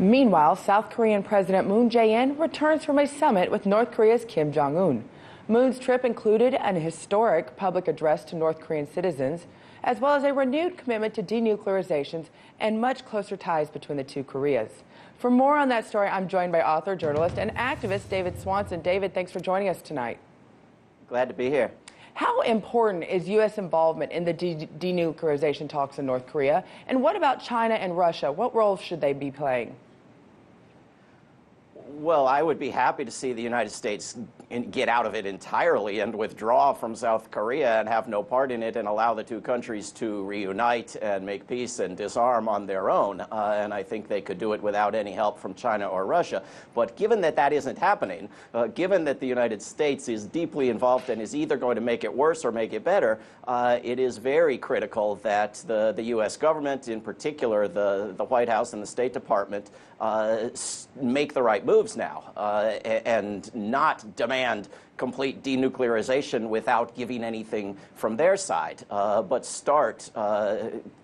Meanwhile, South Korean President Moon Jae-in returns from a summit with North Korea's Kim Jong-un. Moon's trip included an historic public address to North Korean citizens, as well as a renewed commitment to denuclearization and much closer ties between the two Koreas. For more on that story, I'm joined by author, journalist, and activist David Swanson. David, thanks for joining us tonight. Glad to be here. How important is U.S. involvement in the denuclearization talks in North Korea? And what about China and Russia? What role should they be playing? Well, I would be happy to see the United States get out of it entirely and withdraw from South Korea and have no part in it and allow the two countries to reunite and make peace and disarm on their own. And I think they could do it without any help from China or Russia. But given that that isn't happening, given that the United States is deeply involved and is either going to make it worse or make it better, it is very critical that the U.S. government, in particular the White House and the State Department, make the right moves now and not demand complete denuclearization without giving anything from their side, but start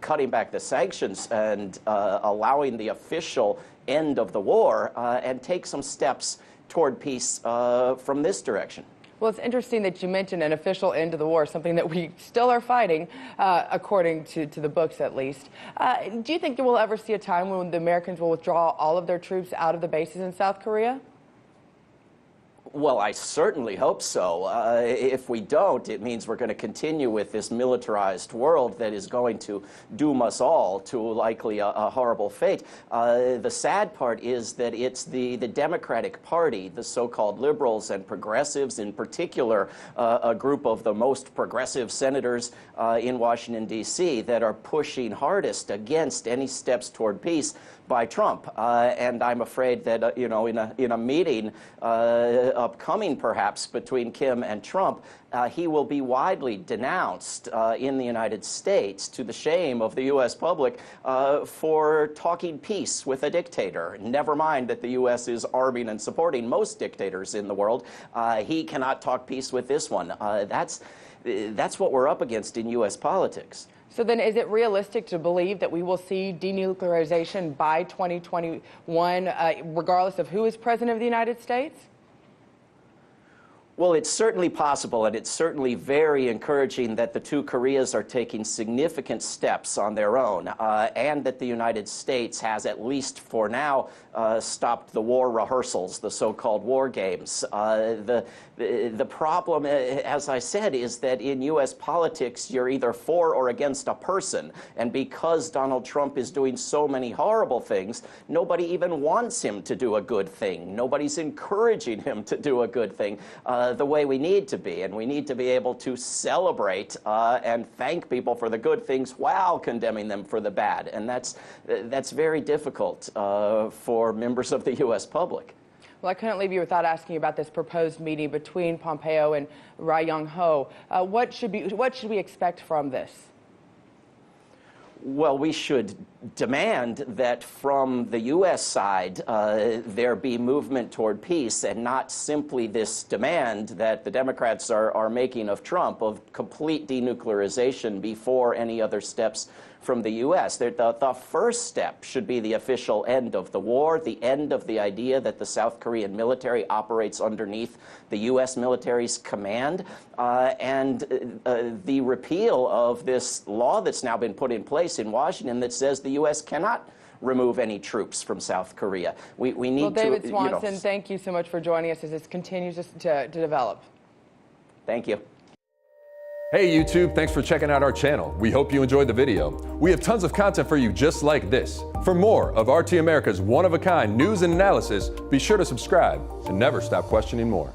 cutting back the sanctions and allowing the official end of the war and take some steps toward peace from this direction. Well, it's interesting that you mentioned an official end to the war, something that we still are fighting, according to the books at least. Do you think that we'll ever see a time when the Americans will withdraw all of their troops out of the bases in South Korea? Well, I certainly hope so. If we don't, it means we're going to continue with this militarized world that is going to doom us all to likely a horrible fate. The sad part is that it's the Democratic Party, the so-called liberals and progressives, in particular a group of the most progressive senators in Washington, D.C., that are pushing hardest against any steps toward peace by Trump. And I'm afraid that, in a meeting upcoming perhaps between Kim and Trump, he will be widely denounced in the United States, to the shame of the U.S. public, for talking peace with a dictator. Never mind that the U.S. is arming and supporting most dictators in the world. He cannot talk peace with this one. That's what we're up against in U.S. politics. So then is it realistic to believe that we will see denuclearization by 2021, regardless of who is president of the United States? Well, it's certainly possible, and it's certainly very encouraging that the two Koreas are taking significant steps on their own, and that the United States has, at least for now, stopped the war rehearsals, the so-called war games. The problem, as I said, is that in U.S. politics, you're either for or against a person, and because Donald Trump is doing so many horrible things, nobody even wants him to do a good thing. Nobody's encouraging him to do a good thing the way we need to be, and we need to be able to celebrate and thank people for the good things while condemning them for the bad, and that's very difficult for members of the U.S. public. Well, I couldn't leave you without asking about this proposed meeting between Pompeo and Ri Yong Ho. What should we expect from this? Well, we should demand that from the U.S. side there be movement toward peace, and not simply this demand that the Democrats are making of Trump of complete denuclearization before any other steps from the U.S. The first step should be the official end of the war, the end of the idea that the South Korean military operates underneath the U.S. military's command, and the repeal of this law that's now been put in place in Washington that says the U.S. cannot remove any troops from South Korea. We need well, David Swanson, thank you so much for joining us as this continues to develop. Thank you. Hey YouTube, thanks for checking out our channel. We hope you enjoyed the video. We have tons of content for you just like this. For more of RT America's one-of-a-kind news and analysis, be sure to subscribe and never stop questioning more.